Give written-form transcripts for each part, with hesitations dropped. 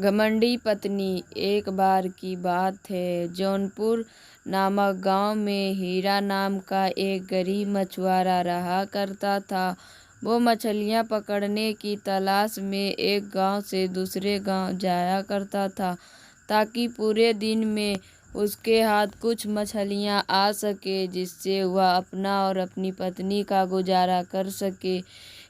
घमंडी पत्नी। एक बार की बात है, जौनपुर नामक गांव में हीरा नाम का एक गरीब मछुआरा रहा करता था। वो मछलियां पकड़ने की तलाश में एक गांव से दूसरे गांव जाया करता था, ताकि पूरे दिन में उसके हाथ कुछ मछलियां आ सके, जिससे वह अपना और अपनी पत्नी का गुजारा कर सके।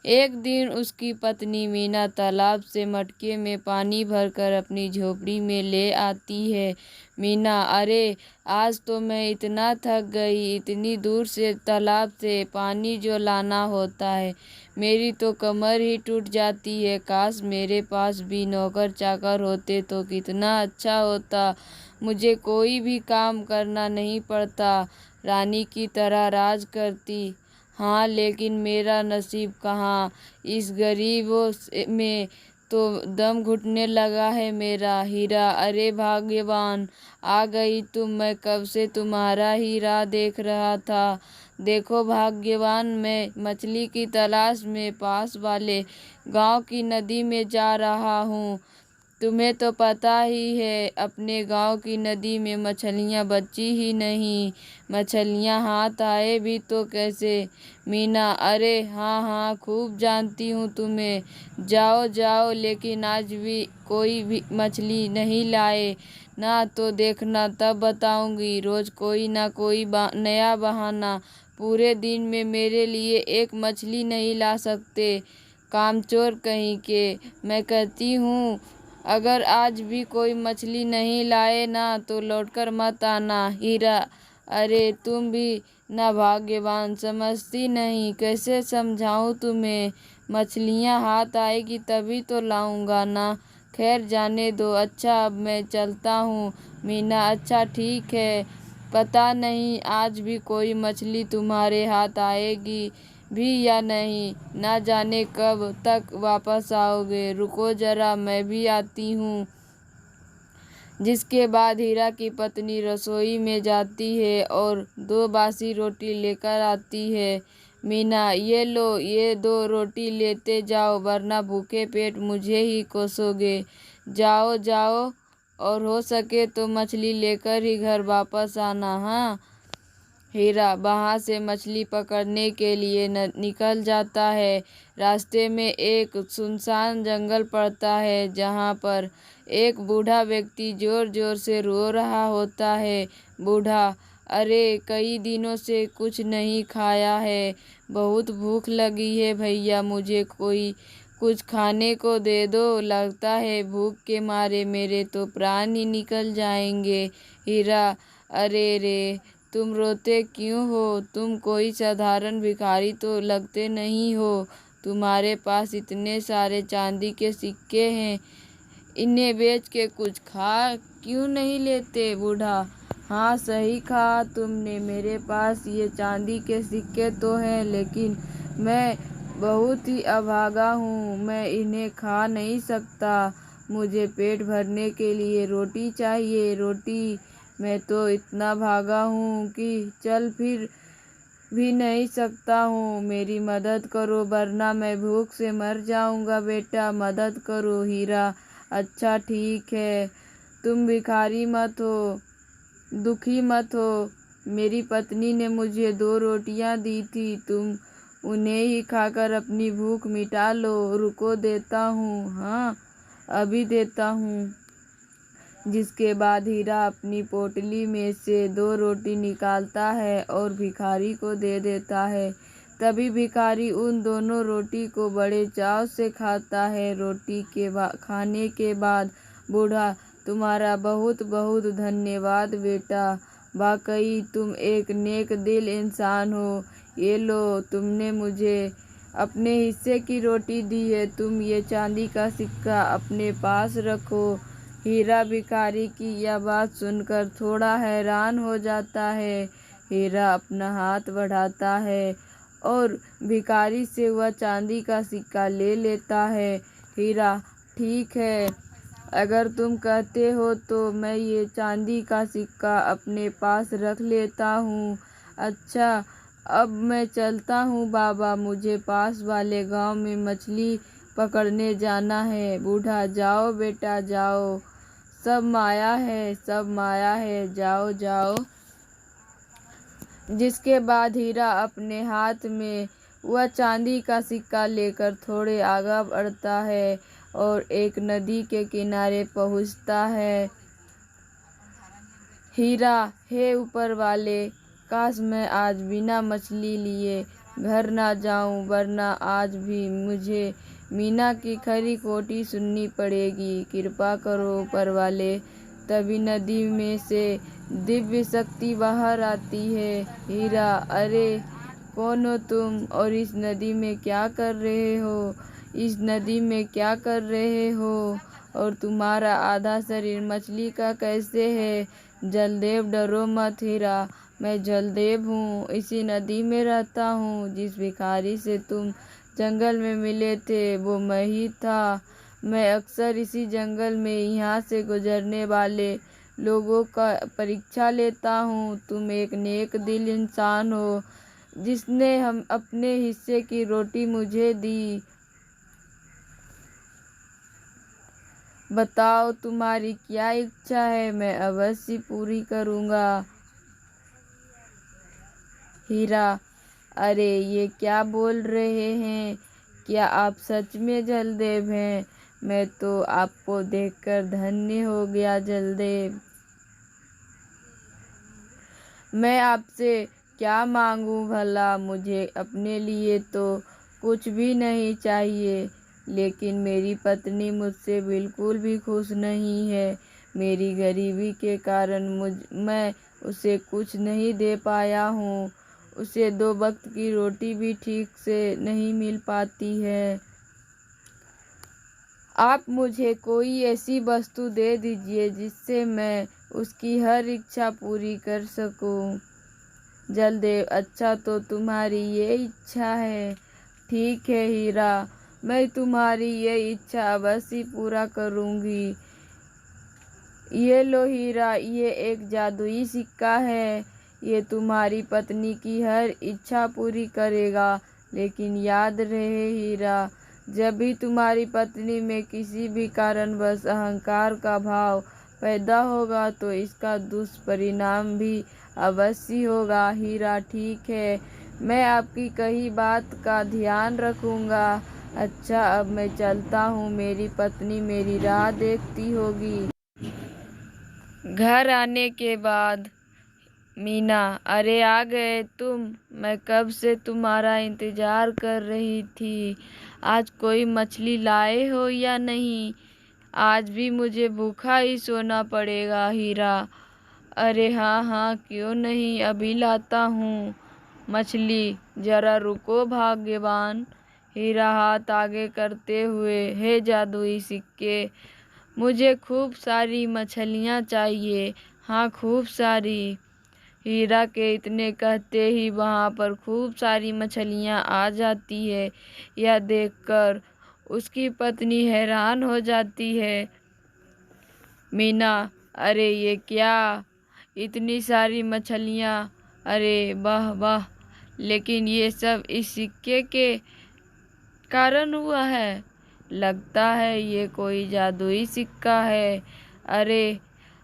एक दिन उसकी पत्नी मीना तालाब से मटके में पानी भरकर अपनी झोपड़ी में ले आती है। मीना, अरे आज तो मैं इतना थक गई, इतनी दूर से तालाब से पानी जो लाना होता है, मेरी तो कमर ही टूट जाती है। काश मेरे पास भी नौकर चाकर होते तो कितना अच्छा होता, मुझे कोई भी काम करना नहीं पड़ता, रानी की तरह राज करती। हाँ, लेकिन मेरा नसीब कहाँ, इस गरीबों में तो दम घुटने लगा है मेरा। हीरा, अरे भाग्यवान, आ गई तुम, मैं कब से तुम्हारा ही राह देख रहा था। देखो भाग्यवान, मैं मछली की तलाश में पास वाले गांव की नदी में जा रहा हूँ। तुम्हें तो पता ही है, अपने गांव की नदी में मछलियां बची ही नहीं, मछलियां हाथ आए भी तो कैसे। मीना, अरे हाँ हाँ, खूब जानती हूँ तुम्हें, जाओ जाओ, लेकिन आज भी कोई भी मछली नहीं लाए ना तो देखना, तब बताऊंगी। रोज कोई ना कोई नया बहाना, पूरे दिन में मेरे लिए एक मछली नहीं ला सकते, कामचोर कहीं के। मैं कहती हूँ, अगर आज भी कोई मछली नहीं लाए ना तो लौटकर मत आना। हीरा, अरे तुम भी ना भाग्यवान समझती नहीं, कैसे समझाऊं तुम्हें, मछलियां हाथ आएगी तभी तो लाऊंगा ना। खैर जाने दो, अच्छा अब मैं चलता हूँ। मीना, अच्छा ठीक है, पता नहीं आज भी कोई मछली तुम्हारे हाथ आएगी भी या नहीं, ना जाने कब तक वापस आओगे, रुको जरा मैं भी आती हूँ। जिसके बाद हीरा की पत्नी रसोई में जाती है और 2 बासी रोटी लेकर आती है। मीना, ये लो, ये 2 रोटी लेते जाओ, वरना भूखे पेट मुझे ही कोसोगे। जाओ जाओ, और हो सके तो मछली लेकर ही घर वापस आना। हाँ। हीरा वहाँ से मछली पकड़ने के लिए निकल जाता है। रास्ते में एक सुनसान जंगल पड़ता है, जहाँ पर एक बूढ़ा व्यक्ति जोर जोर से रो रहा होता है। बूढ़ा, अरे कई दिनों से कुछ नहीं खाया है, बहुत भूख लगी है भैया, मुझे कोई कुछ खाने को दे दो, लगता है भूख के मारे मेरे तो प्राण ही निकल जाएंगे। हीरा, अरे रे, तुम रोते क्यों हो, तुम कोई साधारण भिखारी तो लगते नहीं हो, तुम्हारे पास इतने सारे चांदी के सिक्के हैं, इन्हें बेच के कुछ खा क्यों नहीं लेते। बूढ़ा, हाँ सही कहा तुमने, मेरे पास ये चांदी के सिक्के तो हैं, लेकिन मैं बहुत ही अभागा हूँ, मैं इन्हें खा नहीं सकता, मुझे पेट भरने के लिए रोटी चाहिए, रोटी। मैं तो इतना भागा हूँ कि चल फिर भी नहीं सकता हूँ, मेरी मदद करो, वरना मैं भूख से मर जाऊँगा, बेटा मदद करो। हीरा, अच्छा ठीक है, तुम भिखारी मत हो, दुखी मत हो, मेरी पत्नी ने मुझे 2 रोटियां दी थी, तुम उन्हें ही खाकर अपनी भूख मिटा लो, रुको देता हूँ, हाँ अभी देता हूँ। जिसके बाद हीरा अपनी पोटली में से 2 रोटी निकालता है और भिखारी को दे देता है। तभी भिखारी उन दोनों रोटी को बड़े चाव से खाता है। रोटी के खाने के बाद बूढ़ा, तुम्हारा बहुत बहुत धन्यवाद बेटा, वाकई तुम एक नेक दिल इंसान हो, ये लो तुमने मुझे अपने हिस्से की रोटी दी है, तुम ये चांदी का सिक्का अपने पास रखो। हीरा भिखारी की यह बात सुनकर थोड़ा हैरान हो जाता है। हीरा अपना हाथ बढ़ाता है और भिखारी से वह चांदी का सिक्का ले लेता है। हीरा, ठीक है, अगर तुम कहते हो तो मैं ये चांदी का सिक्का अपने पास रख लेता हूँ। अच्छा, अब मैं चलता हूँ बाबा, मुझे पास वाले गांव में मछली पकड़ने जाना है। बूढ़ा, जाओ बेटा जाओ, सब माया है, सब माया है, जाओ जाओ। जिसके बाद हीरा अपने हाथ में वह चांदी का सिक्का लेकर थोड़े आगे बढ़ता है और एक नदी के किनारे पहुंचता है। हीरा, हे ऊपर वाले, काश मैं आज बिना मछली लिए घर ना जाऊं, वरना आज भी मुझे मीना की खरी खोटी सुननी पड़ेगी। कृपा करो ऊपर वाले। तभी नदी में से दिव्य शक्ति बाहर आती है। हीरा, अरे कौन हो तुम और इस नदी में क्या कर रहे हो? इस नदी में क्या कर रहे हो? और तुम्हारा आधा शरीर मछली का कैसे है? जलदेव, डरो मत हीरा, मैं जलदेव हूँ, इसी नदी में रहता हूँ। जिस भिखारी से तुम जंगल में मिले थे वो मैं ही था। मैं अक्सर इसी जंगल में यहाँ से गुजरने वाले लोगों का परीक्षा लेता हूँ। तुम एक नेक दिल इंसान हो जिसने हम अपने हिस्से की रोटी मुझे दी। बताओ तुम्हारी क्या इच्छा है, मैं अवश्य पूरी करूँगा। हीरा, अरे ये क्या बोल रहे हैं? क्या आप सच में जलदेव हैं? मैं तो आपको देखकर धन्य हो गया जलदेव। मैं आपसे क्या मांगूं भला? मुझे अपने लिए तो कुछ भी नहीं चाहिए, लेकिन मेरी पत्नी मुझसे बिल्कुल भी खुश नहीं है। मेरी गरीबी के कारण मैं उसे कुछ नहीं दे पाया हूँ। उसे 2 वक्त की रोटी भी ठीक से नहीं मिल पाती है। आप मुझे कोई ऐसी वस्तु दे दीजिए जिससे मैं उसकी हर इच्छा पूरी कर सकूं। जलदेव, अच्छा तो तुम्हारी ये इच्छा है। ठीक है हीरा, मैं तुम्हारी ये इच्छा अवश्य पूरा करूंगी। ये लो हीरा, ये एक जादुई सिक्का है। ये तुम्हारी पत्नी की हर इच्छा पूरी करेगा। लेकिन याद रहे हीरा, जब भी तुम्हारी पत्नी में किसी भी कारणवश अहंकार का भाव पैदा होगा तो इसका दुष्परिणाम भी अवश्य होगा। हीरा, ठीक है, मैं आपकी कही बात का ध्यान रखूंगा। अच्छा, अब मैं चलता हूँ, मेरी पत्नी मेरी राह देखती होगी। घर आने के बाद मीना, अरे आ गए तुम, मैं कब से तुम्हारा इंतजार कर रही थी। आज कोई मछली लाए हो या नहीं? आज भी मुझे भूखा ही सोना पड़ेगा हीरा। अरे हाँ हाँ, क्यों नहीं, अभी लाता हूँ मछली, जरा रुको भाग्यवान। हीरा हाथ आगे करते हुए, हे जादुई सिक्के, मुझे खूब सारी मछलियाँ चाहिए, हाँ खूब सारी। हीरा के इतने कहते ही वहाँ पर खूब सारी मछलियाँ आ जाती है। यह देखकर उसकी पत्नी हैरान हो जाती है। मीना, अरे ये क्या, इतनी सारी मछलियाँ, अरे वाह वाह, लेकिन ये सब इस सिक्के के कारण हुआ है। लगता है ये कोई जादुई सिक्का है। अरे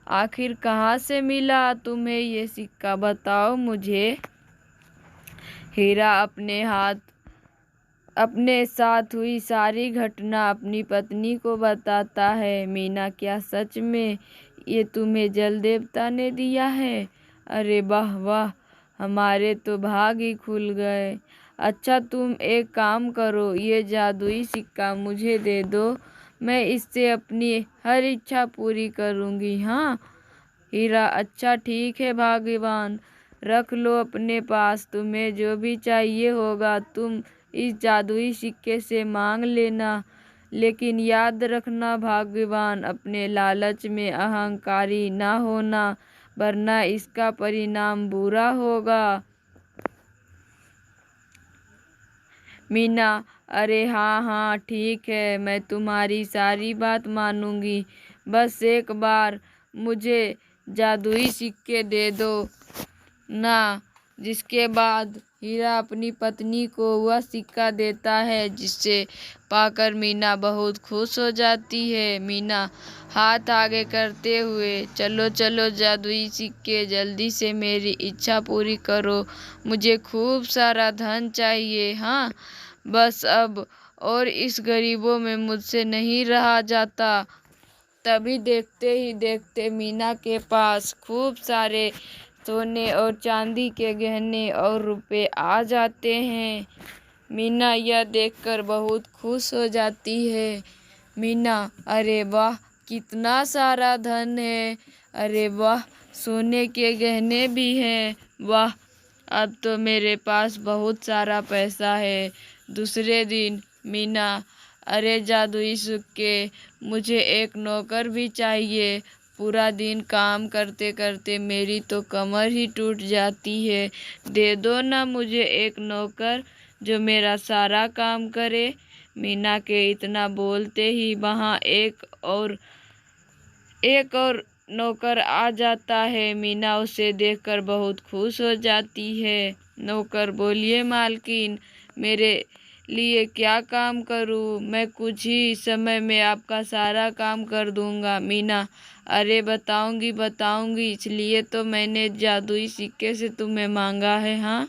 आखिर कहाँ से मिला तुम्हें ये सिक्का, बताओ मुझे। हीरा अपने साथ हुई सारी घटना अपनी पत्नी को बताता है। मीना, क्या सच में ये तुम्हें जल देवता ने दिया है? अरे वाह वाह, हमारे तो भाग ही खुल गए। अच्छा तुम एक काम करो, ये जादुई सिक्का मुझे दे दो, मैं इससे अपनी हर इच्छा पूरी करूँगी। हाँ हीरा, अच्छा ठीक है भाग्यवान, रख लो अपने पास, तुम्हें जो भी चाहिए होगा तुम इस जादुई सिक्के से मांग लेना। लेकिन याद रखना भाग्यवान, अपने लालच में अहंकारी ना होना, वरना इसका परिणाम बुरा होगा। मीना, अरे हाँ हाँ ठीक है, मैं तुम्हारी सारी बात मानूंगी, बस एक बार मुझे जादुई सिक्के दे दो ना। जिसके बाद हीरा अपनी पत्नी को वह सिक्का देता है, जिससे पाकर मीना बहुत खुश हो जाती है। मीना हाथ आगे करते हुए, चलो चलो जादुई सिक्के, जल्दी से मेरी इच्छा पूरी करो, मुझे खूब सारा धन चाहिए। हाँ, बस अब और इस गरीबों में मुझसे नहीं रहा जाता। तभी देखते ही देखते मीना के पास खूब सारे सोने और चांदी के गहने और रुपए आ जाते हैं। मीना यह देखकर बहुत खुश हो जाती है। मीना, अरे वाह, कितना सारा धन है, अरे वाह, सोने के गहने भी हैं, वाह, अब तो मेरे पास बहुत सारा पैसा है। दूसरे दिन मीना, अरे जादुई सिक्के, मुझे एक नौकर भी चाहिए, पूरा दिन काम करते करते मेरी तो कमर ही टूट जाती है, दे दो ना मुझे एक नौकर जो मेरा सारा काम करे। मीना के इतना बोलते ही वहाँ एक और नौकर आ जाता है। मीना उसे देखकर बहुत खुश हो जाती है। नौकर, बोलिए मालकिन, मेरे लिए क्या काम करूं? मैं कुछ ही समय में आपका सारा काम कर दूंगा। मीना, अरे बताऊंगी बताऊंगी, इसलिए तो मैंने जादुई सिक्के से तुम्हें मांगा है। हाँ।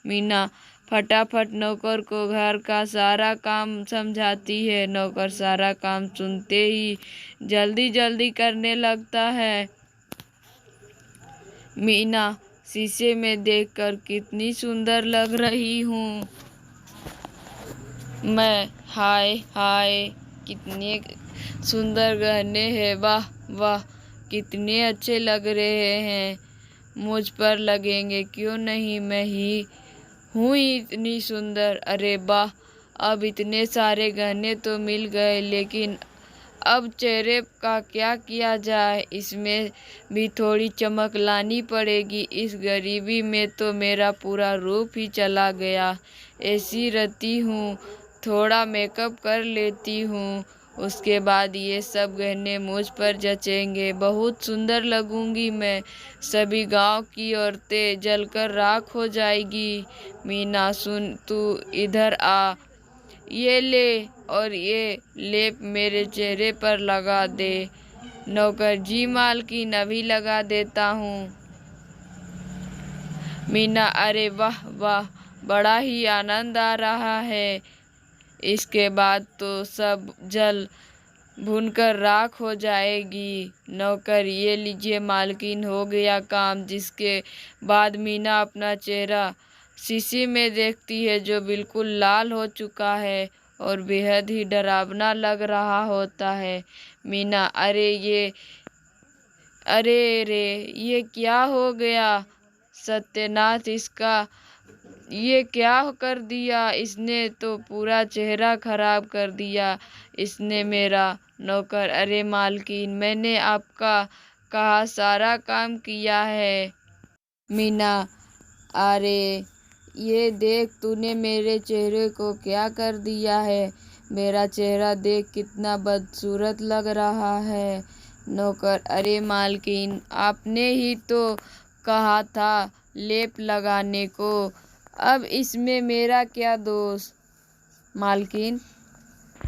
मीना फटाफट नौकर को घर का सारा काम समझाती है। नौकर सारा काम सुनते ही जल्दी जल्दी करने लगता है। मीना शीशे में देखकर कितनी सुंदर लग रही हूँ मैं, हाय हाय, कितने सुंदर गहने हैं, वाह वाह, कितने अच्छे लग रहे हैं, मुझ पर लगेंगे क्यों नहीं, मैं ही हूँ इतनी सुंदर। अरे वाह, अब इतने सारे गहने तो मिल गए, लेकिन अब चेहरे का क्या किया जाए, इसमें भी थोड़ी चमक लानी पड़ेगी। इस गरीबी में तो मेरा पूरा रूप ही चला गया। ऐसी रहती हूँ, थोड़ा मेकअप कर लेती हूँ, उसके बाद ये सब गहने मुझ पर जचेंगे, बहुत सुंदर लगूंगी मैं, सभी गांव की औरतें जलकर राख हो जाएगी। मीना सुन, तू इधर आ, ये ले और ये लेप मेरे चेहरे पर लगा दे। नौकर, जी मालकिन, अभी लगा देता हूँ। मीना, अरे वाह वाह, बड़ा ही आनंद आ रहा है। इसके बाद तो सब जल भूनकर राख हो जाएगी। नौकर, ये लीजिए मालकिन, हो गया काम। जिसके बाद मीना अपना चेहरा शीशे में देखती है, जो बिल्कुल लाल हो चुका है और बेहद ही डरावना लग रहा होता है। मीना, अरे रे, ये क्या हो गया, सत्यानाश, इसका ये क्या कर दिया इसने, तो पूरा चेहरा खराब कर दिया इसने मेरा। नौकर, अरे मालकिन, मैंने आपका कहा सारा काम किया है। मीना, अरे ये देख, तूने मेरे चेहरे को क्या कर दिया है, मेरा चेहरा देख कितना बदसूरत लग रहा है। नौकर, अरे मालकिन, आपने ही तो कहा था लेप लगाने को, अब इसमें मेरा क्या दोष। मालकिन,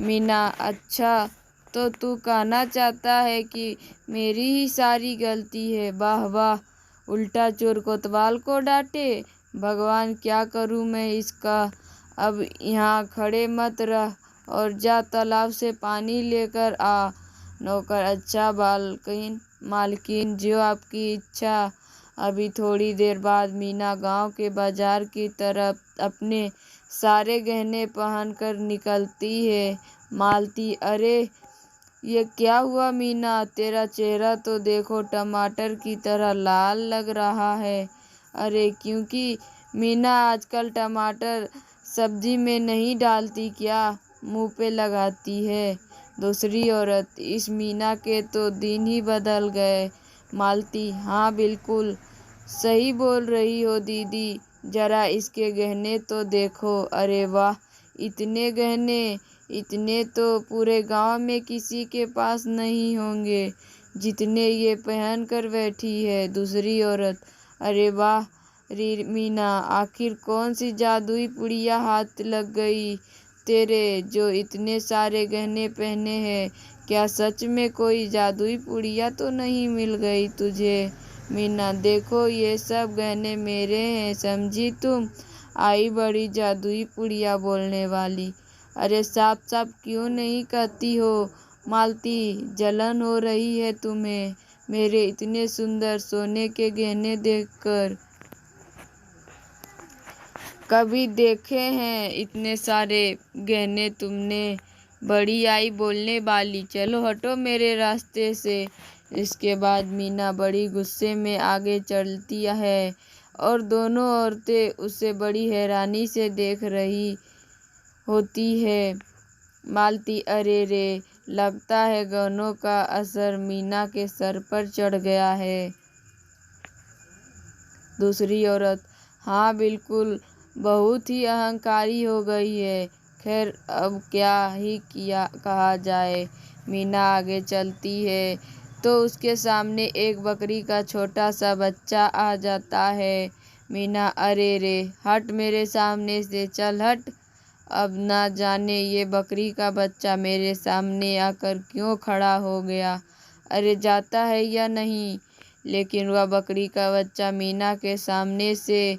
मीना, अच्छा, तो तू कहना चाहता है कि मेरी ही सारी गलती है, वाह वाह, उल्टा चोर कोतवाल को डांटे, भगवान क्या करूं मैं इसका। अब यहाँ खड़े मत रह और जा तालाब से पानी लेकर आ। नौकर, अच्छा मालकिन, जो आपकी इच्छा। अभी थोड़ी देर बाद मीना गांव के बाजार की तरफ अपने सारे गहने पहनकर निकलती है। मालती, अरे ये क्या हुआ मीना, तेरा चेहरा तो देखो टमाटर की तरह लाल लग रहा है। अरे क्योंकि मीना आजकल टमाटर सब्जी में नहीं डालती, क्या मुंह पे लगाती है। दूसरी औरत, इस मीना के तो दिन ही बदल गए। मालती, हाँ बिल्कुल सही बोल रही हो दीदी, जरा इसके गहने तो देखो, अरे वाह, इतने गहने, इतने तो पूरे गांव में किसी के पास नहीं होंगे जितने ये पहन कर बैठी है। दूसरी औरत, अरे वाह, री मीना, आखिर कौन सी जादुई पुड़िया हाथ लग गई तेरे, जो इतने सारे गहने पहने हैं? क्या सच में कोई जादुई पुड़िया तो नहीं मिल गई तुझे? मीना, देखो ये सब गहने मेरे हैं, समझी तुम? आई बड़ी जादुई पुड़िया बोलने वाली। अरे साफ साफ क्यों नहीं कहती हो मालती, जलन हो रही है तुम्हें मेरे इतने सुंदर सोने के गहने देखकर? कभी देखे हैं इतने सारे गहने तुमने? बड़ी आई बोलने वाली, चलो हटो मेरे रास्ते से। इसके बाद मीना बड़ी गुस्से में आगे चलती है और दोनों औरतें उसे बड़ी हैरानी से देख रही होती है। मालती, अरे रे, लगता है गहनों का असर मीना के सर पर चढ़ गया है। दूसरी औरत, हाँ बिल्कुल, बहुत ही अहंकारी हो गई है। खैर अब क्या ही किया कहा जाए। मीना आगे चलती है तो उसके सामने एक बकरी का छोटा सा बच्चा आ जाता है। मीना, अरे रे, हट मेरे सामने से, चल हट। अब ना जाने ये बकरी का बच्चा मेरे सामने आकर क्यों खड़ा हो गया। अरे जाता है या नहीं? लेकिन वह बकरी का बच्चा मीना के सामने से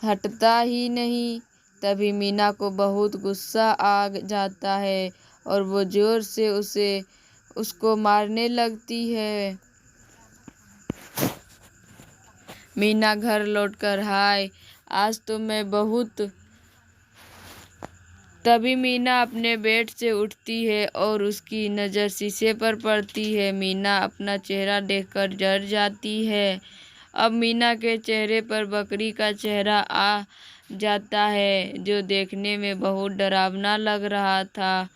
हटता ही नहीं। तभी मीना को बहुत गुस्सा आ जाता है और वो जोर से उसको मारने लगती है। मीना घर लौटकर, हाय आज तो मैं बहुत। तभी मीना अपने बेड से उठती है और उसकी नज़र शीशे पर पड़ती है। मीना अपना चेहरा देखकर डर जाती है। अब मीना के चेहरे पर बकरी का चेहरा आ जाता है, जो देखने में बहुत डरावना लग रहा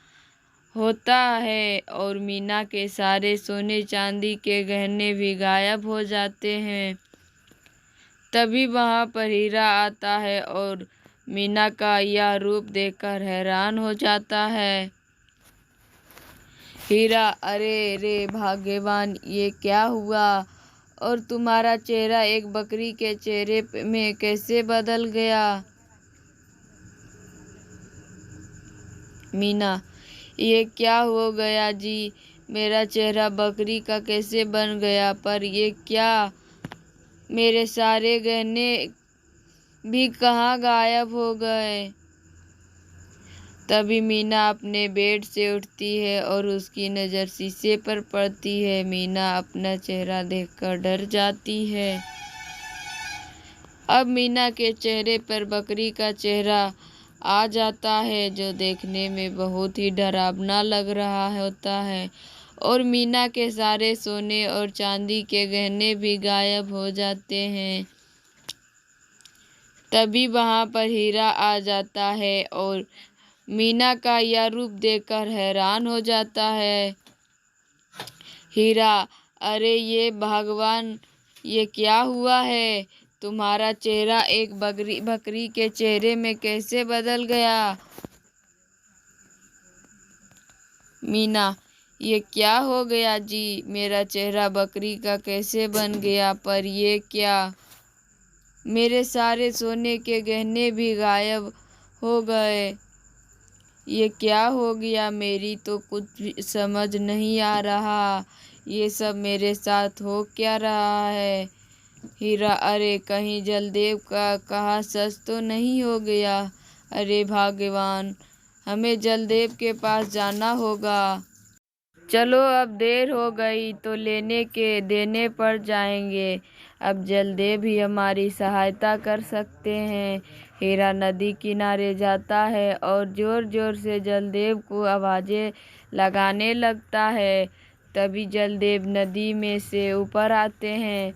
होता है, और मीना के सारे सोने चांदी के गहने भी गायब हो जाते हैं। तभी वहां पर हीरा आता है और मीना का यह रूप देखकर हैरान हो जाता है। हीरा, अरे रे भाग्यवान, ये क्या हुआ? और तुम्हारा चेहरा एक बकरी के चेहरे में कैसे बदल गया? मीना, ये क्या हो गया जी? मेरा चेहरा बकरी का कैसे बन गया? पर ये क्या, मेरे सारे गहने भी कहाँ गायब हो गए? तभी मीना अपने बेड से उठती है और उसकी नज़र शीशे पर पड़ती है। मीना अपना चेहरा देखकर डर जाती है। अब मीना के चेहरे पर बकरी का चेहरा आ जाता है, जो देखने में बहुत ही डरावना लग रहा होता है, और मीना के सारे सोने और चांदी के गहने भी गायब हो जाते हैं। तभी वहां पर हीरा आ जाता है और मीना का यह रूप देखकर हैरान हो जाता है। हीरा, अरे ये भगवान, ये क्या हुआ है? तुम्हारा चेहरा एक बकरी के चेहरे में कैसे बदल गया? मीना, ये क्या हो गया जी? मेरा चेहरा बकरी का कैसे बन गया? पर ये क्या, मेरे सारे सोने के गहने भी गायब हो गए। ये क्या हो गया? मेरी तो कुछ भी समझ नहीं आ रहा। ये सब मेरे साथ हो क्या रहा है? हीरा, अरे कहीं जलदेव का कहा सच तो नहीं हो गया? अरे भगवान, हमें जलदेव के पास जाना होगा। चलो अब देर हो गई तो लेने के देने पड़ जाएंगे। अब जलदेव ही हमारी सहायता कर सकते हैं। हीरा नदी किनारे जाता है और जोर जोर से जलदेव को आवाज़ें लगाने लगता है। तभी जलदेव नदी में से ऊपर आते हैं।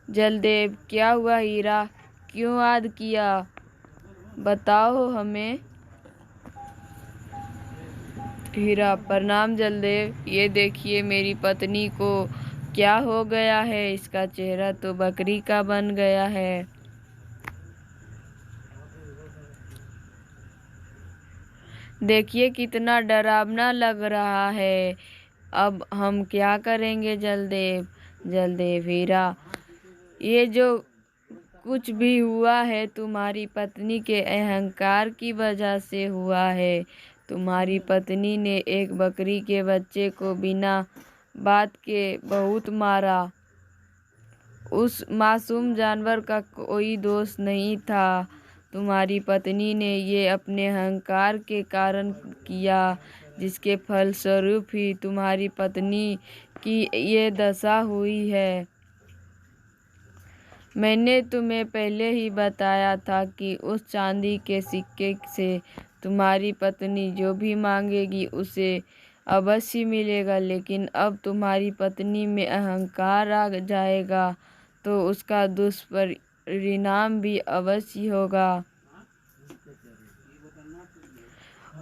जलदेव, क्या हुआ हीरा, क्यों याद किया? बताओ हमें। हीरा, प्रणाम जलदेव, ये देखिए मेरी पत्नी को क्या हो गया है, इसका चेहरा तो बकरी का बन गया है। देखिए कितना डरावना लग रहा है। अब हम क्या करेंगे जलदेव? जलदेव, हीरा, ये जो कुछ भी हुआ है तुम्हारी पत्नी के अहंकार की वजह से हुआ है। तुम्हारी पत्नी ने एक बकरी के बच्चे को बिना बात के बहुत मारा। उस मासूम जानवर का कोई दोष नहीं था। तुम्हारी पत्नी ने ये अपने अहंकार के कारण किया, जिसके फलस्वरूप ही तुम्हारी पत्नी की ये दशा हुई है। मैंने तुम्हें पहले ही बताया था कि उस चांदी के सिक्के से तुम्हारी पत्नी जो भी मांगेगी उसे अवश्य मिलेगा, लेकिन अब तुम्हारी पत्नी में अहंकार आ जाएगा तो उसका दुष्परिणाम भी अवश्य होगा।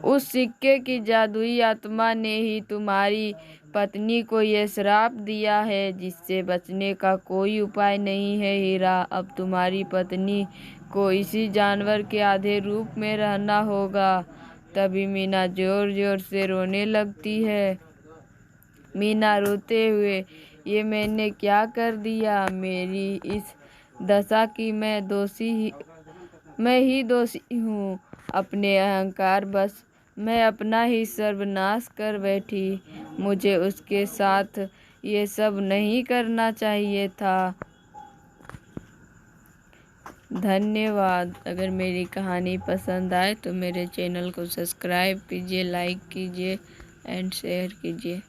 उस सिक्के की जादुई आत्मा ने ही तुम्हारी पत्नी को यह श्राप दिया है, जिससे बचने का कोई उपाय नहीं है हीरा। अब तुम्हारी पत्नी को इसी जानवर के आधे रूप में रहना होगा। तभी मीना जोर जोर से रोने लगती है। मीना रोते हुए, ये मैंने क्या कर दिया? मेरी इस दशा की मैं ही दोषी हूँ। अपने अहंकार बस मैं अपना ही सर्वनाश कर बैठी। मुझे उसके साथ ये सब नहीं करना चाहिए था। धन्यवाद। अगर मेरी कहानी पसंद आए तो मेरे चैनल को सब्सक्राइब कीजिए, लाइक कीजिए एंड शेयर कीजिए।